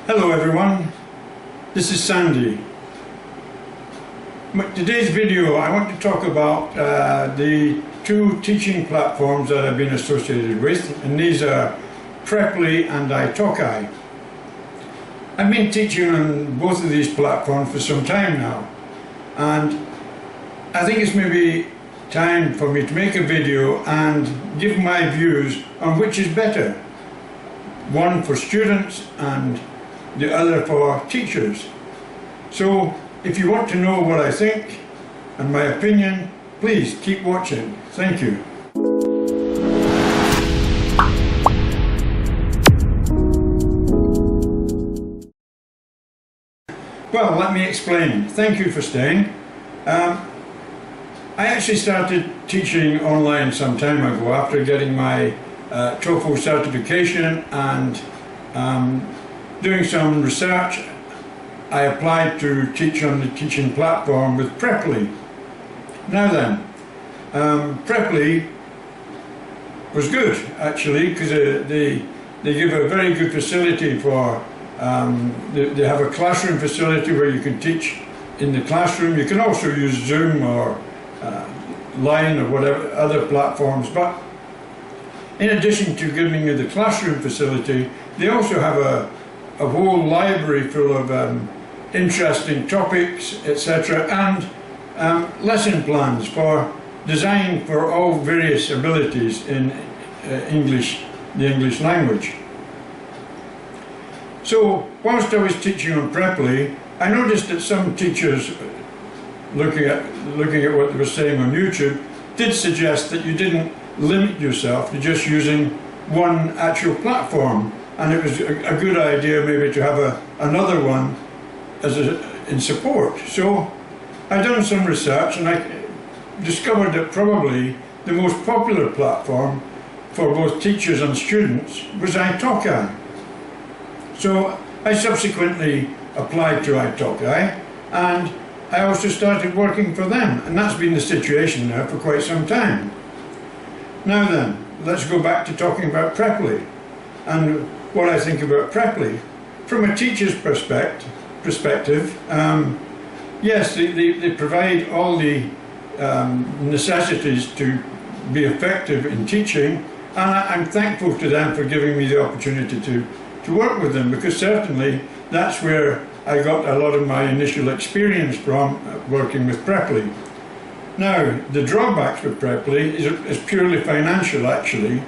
Hello everyone, this is Sandy. Today's video I want to talk about the two teaching platforms that I've been associated with, and these are Preply and Italki. I've been teaching on both of these platforms for some time now, and I think it's maybe time for me to make a video and give my views on which is better, one for students and the other for teachers. So if you want to know what I think and my opinion, please keep watching. Thank you. Well, let me explain. Thank you for staying. I actually started teaching online some time ago after getting my TOEFL certification, and doing some research. I applied to teach on the teaching platform with Preply. Now then, Preply was good actually, because they give a very good facility for, they have a classroom facility where you can teach in the classroom. You can also use Zoom or Line or whatever other platforms, but in addition to giving you the classroom facility, they also have a whole library full of interesting topics, etc., and lesson plans designed for all various abilities in the English language. So whilst I was teaching on Preply, I noticed that some teachers, looking at what they were saying on YouTube, did suggest that you didn't limit yourself to just using one actual platform, and it was a good idea maybe to have another one in support. So I done some research and I discovered that probably the most popular platform for both teachers and students was Italki. So I subsequently applied to Italki, and I also started working for them, and that's been the situation now for quite some time. Now then, let's go back to talking about Preply and what I think about Preply. From a teacher's perspective, yes, they provide all the necessities to be effective in teaching, and I'm thankful to them for giving me the opportunity to work with them, because certainly that's where I got a lot of my initial experience from, working with Preply. Now, the drawbacks with Preply is purely financial actually.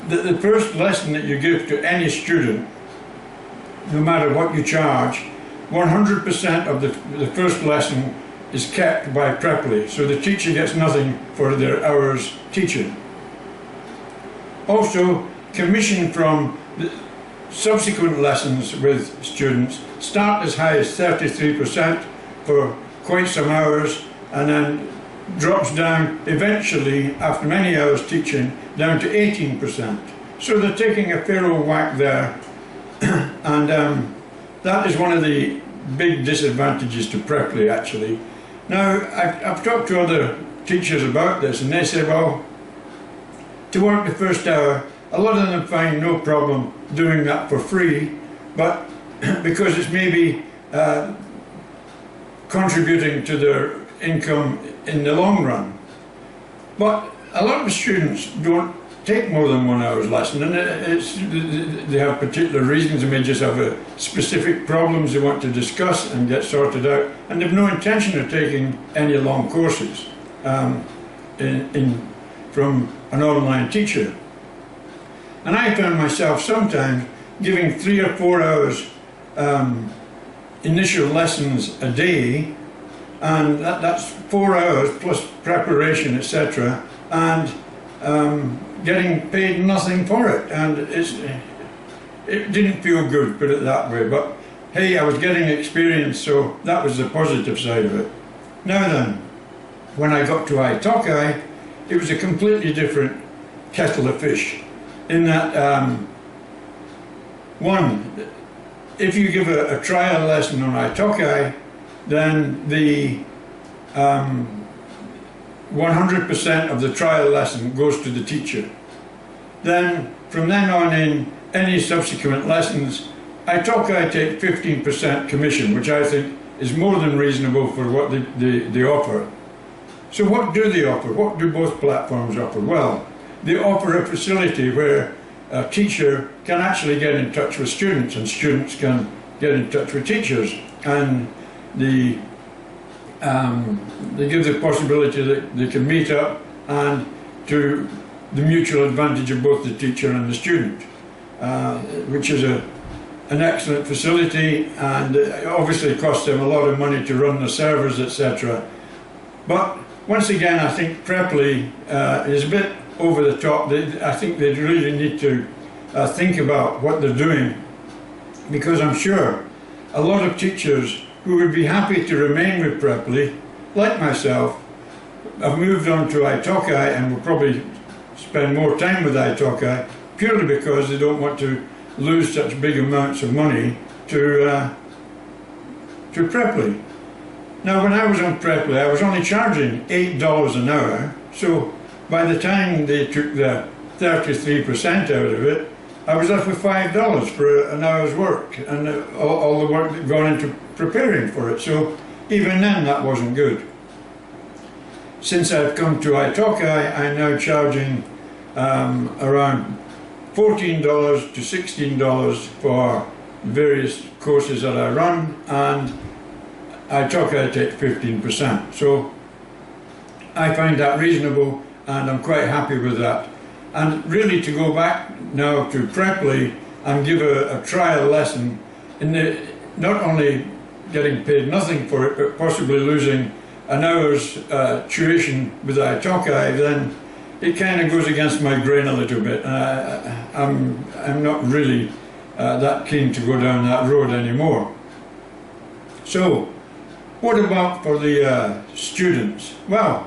The first lesson that you give to any student, no matter what you charge, 100% of the first lesson is kept by Preply, so the teacher gets nothing for their hours teaching. Also, commission from the subsequent lessons with students start as high as 33% for quite some hours, and then drops down eventually, after many hours teaching, down to 18%. So they're taking a fair old whack there, and that is one of the big disadvantages to Preply actually. Now, I've talked to other teachers about this, and they say, well, to work the first hour, a lot of them find no problem doing that for free, but because it's maybe contributing to their income in the long run. But a lot of students don't take more than 1 hour's lesson, and they have particular reasons. They may just have specific problems they want to discuss and get sorted out, and they've no intention of taking any long courses from an online teacher. And I found myself sometimes giving 3 or 4 hours initial lessons a day, and that's 4 hours plus preparation, etc., and getting paid nothing for it, and it didn't feel good, put it that way. But hey, I was getting experience, so that was the positive side of it. Now then, when I got to Italki, it was a completely different kettle of fish, in that one, if you give a trial lesson on Italki, then the 100% of the trial lesson goes to the teacher. Then from then on in, any subsequent lessons Italki take 15% commission, which I think is more than reasonable for what they offer. So what do they offer? What do both platforms offer? Well, they offer a facility where a teacher can actually get in touch with students, and students can get in touch with teachers, and they give the possibility that they can meet up, and to the mutual advantage of both the teacher and the student, which is an excellent facility, and obviously it costs them a lot of money to run the servers, etc. But once again, I think Preply is a bit over the top. I think they really need to think about what they're doing, because I'm sure a lot of teachers who would be happy to remain with Preply, like myself, have moved on to Italki and will probably spend more time with Italki purely because they don't want to lose such big amounts of money to Preply. Now, when I was on Preply, I was only charging $8 an hour, so by the time they took the 33% out of it, I was left with $5 for an hour's work, and all the work that gone into preparing for it. So even then, that wasn't good. Since I've come to Italki, I'm now charging around $14 to $16 for various courses that I run, and Italki I take 15%. So I find that reasonable, and I'm quite happy with that. And really, to go back now to Preply and give a trial lesson in not only getting paid nothing for it, but possibly losing an hour's tuition with Italki, then it kind of goes against my grain a little bit. I'm not really that keen to go down that road anymore. So, what about for the students? Well,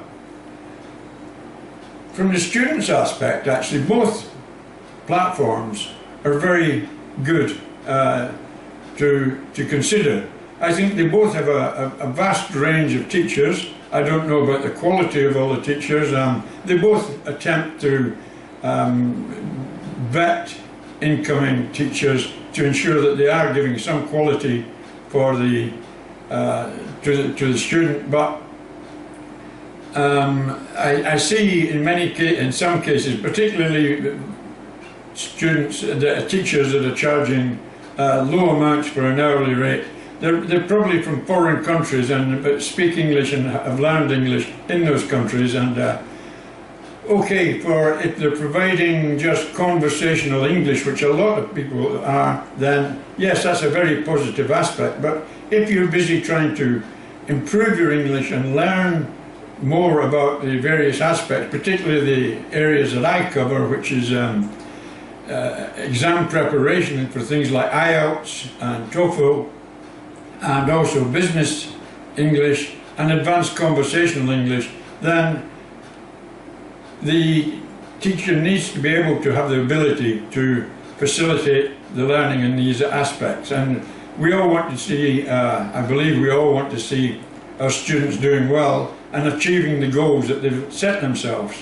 from the students' aspect, actually, both platforms are very good to consider. I think they both have a vast range of teachers. I don't know about the quality of all the teachers. They both attempt to vet incoming teachers to ensure that they are giving some quality for the to the student. But I see in some cases, particularly students, teachers that are charging low amounts for an hourly rate. They're probably from foreign countries but speak English and have learned English in those countries, and okay, if they're providing just conversational English, which a lot of people are, then yes, that's a very positive aspect. But if you're busy trying to improve your English and learn more about the various aspects, particularly the areas that I cover, which is exam preparation for things like IELTS and TOEFL, and also business English and advanced conversational English, then the teacher needs to be able to have the ability to facilitate the learning in these aspects. And we all want to see, I believe we all want to see our students doing well and achieving the goals that they've set themselves.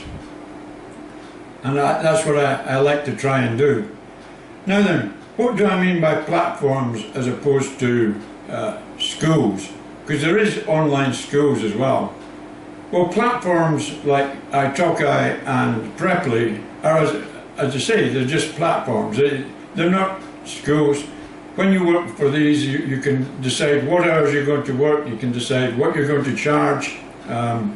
And that's what I like to try and do. Now then, what do I mean by platforms as opposed to schools? Because there is online schools as well. Well, platforms like Italki and Preply are, as I say, they're just platforms. They're not schools. When you work for these, you can decide what hours you're going to work, you can decide what you're going to charge, and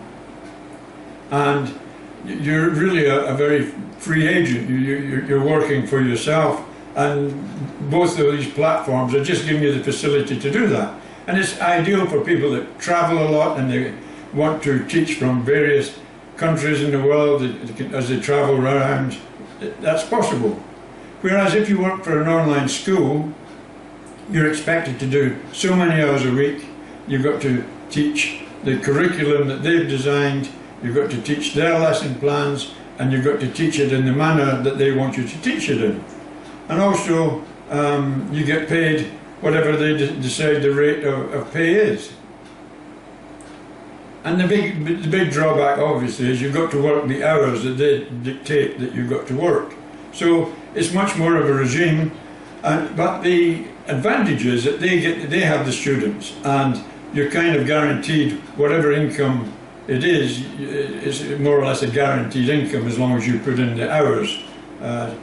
you're really a very free agent. You're working for yourself, and both of these platforms are just giving you the facility to do that. And it's ideal for people that travel a lot and they want to teach from various countries in the world as they travel around. That's possible. Whereas if you work for an online school, you're expected to do so many hours a week. You've got to teach the curriculum that they've designed, you've got to teach their lesson plans, and you've got to teach it in the manner that they want you to teach it in. And also, you get paid whatever they decide the rate of pay is. And the big drawback, obviously, is you've got to work the hours that they dictate that you've got to work. So it's much more of a regime, But the advantage is that they have the students, and you're kind of guaranteed whatever income it is more or less a guaranteed income as long as you put in the hours that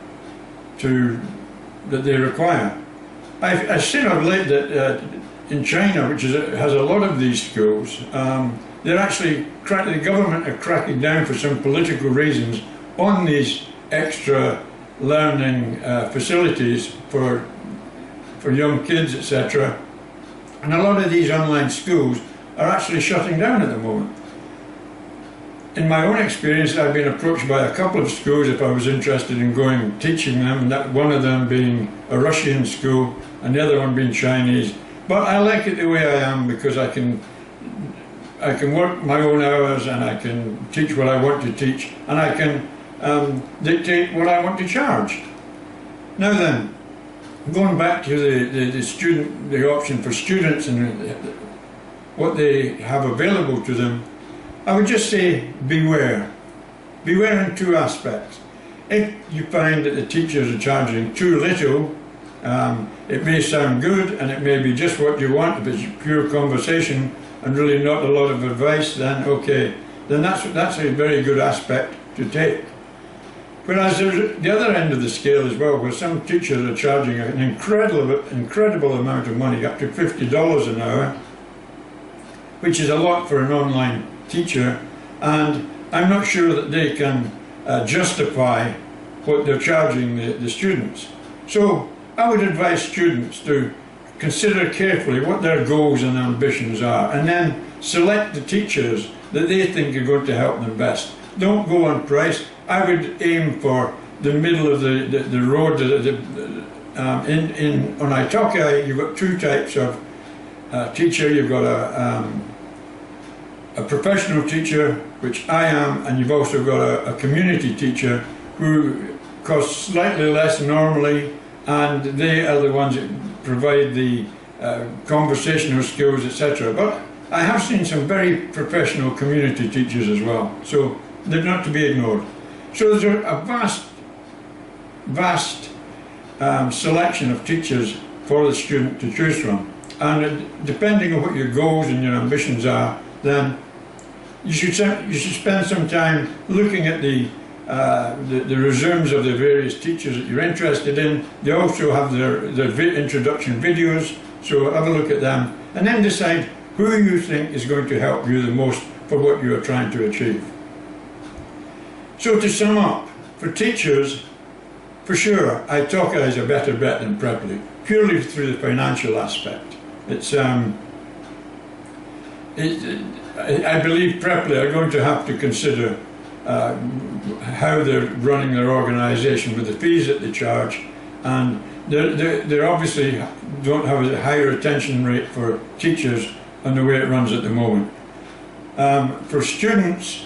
they require. I've seen of late that in China, which has a lot of these schools, they're actually the government are cracking down for some political reasons on these extra learning facilities for young kids, etc. And a lot of these online schools are actually shutting down at the moment. In my own experience, I've been approached by a couple of schools if I was interested in going and teaching them, and that one of them being a Russian school and the other one being Chinese. But I like it the way I am, because I can work my own hours, and I can teach what I want to teach, and I can dictate what I want to charge. Now then, going back to the option for students and what they have available to them, I would just say beware. Beware in two aspects. If you find that the teachers are charging too little, it may sound good and it may be just what you want. If it's pure conversation and really not a lot of advice, then okay, then that's a very good aspect to take. Whereas there's the other end of the scale as well, where some teachers are charging an incredible amount of money, up to $50 an hour, which is a lot for an online teacher, and I'm not sure that they can justify what they're charging the students. So I would advise students to consider carefully what their goals and ambitions are, and then select the teachers that they think are going to help them best. Don't go on price. I would aim for the middle of the road. On Italki, you've got two types of teacher. You've got a professional teacher, which I am, and you've also got a community teacher who costs slightly less normally, and they are the ones that provide the conversational skills, etc. But I have seen some very professional community teachers as well, so they're not to be ignored. So there's a vast selection of teachers for the student to choose from, and depending on what your goals and your ambitions are, then you should spend some time looking at the resumes of the various teachers that you're interested in. They also have their introduction videos, so have a look at them, and then decide who you think is going to help you the most for what you are trying to achieve. So to sum up, for teachers, for sure, Italki is a better bet than Preply, purely through the financial aspect. I believe Preply are going to have to consider how they're running their organisation with the fees that they charge, and they obviously don't have a higher retention rate for teachers than the way it runs at the moment. For students,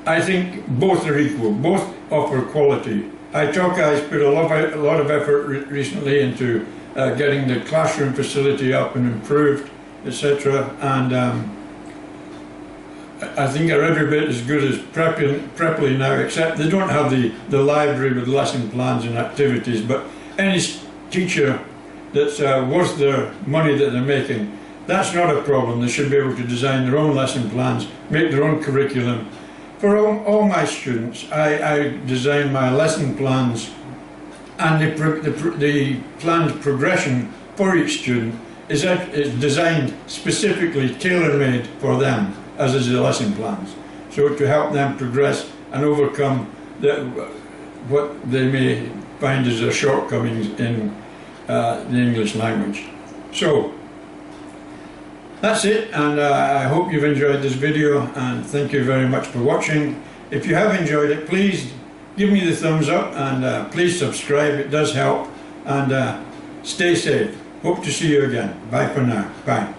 I think both are equal, both offer quality. Italki has put a lot of effort recently into getting the classroom facility up and improved, etc. And I think they're every bit as good as Preply now, except they don't have the library with lesson plans and activities. But any teacher that's worth their money that they're making, that's not a problem. They should be able to design their own lesson plans, make their own curriculum. For all my students, I design my lesson plans, and the planned progression for each student is designed specifically tailor-made for them, as is the lesson plans, so to help them progress and overcome what they may find as their shortcomings in the English language. So that's it, and I hope you've enjoyed this video, and thank you very much for watching. If you have enjoyed it, please give me the thumbs up, and please subscribe, it does help, and stay safe. Hope to see you again. Bye for now. Bye.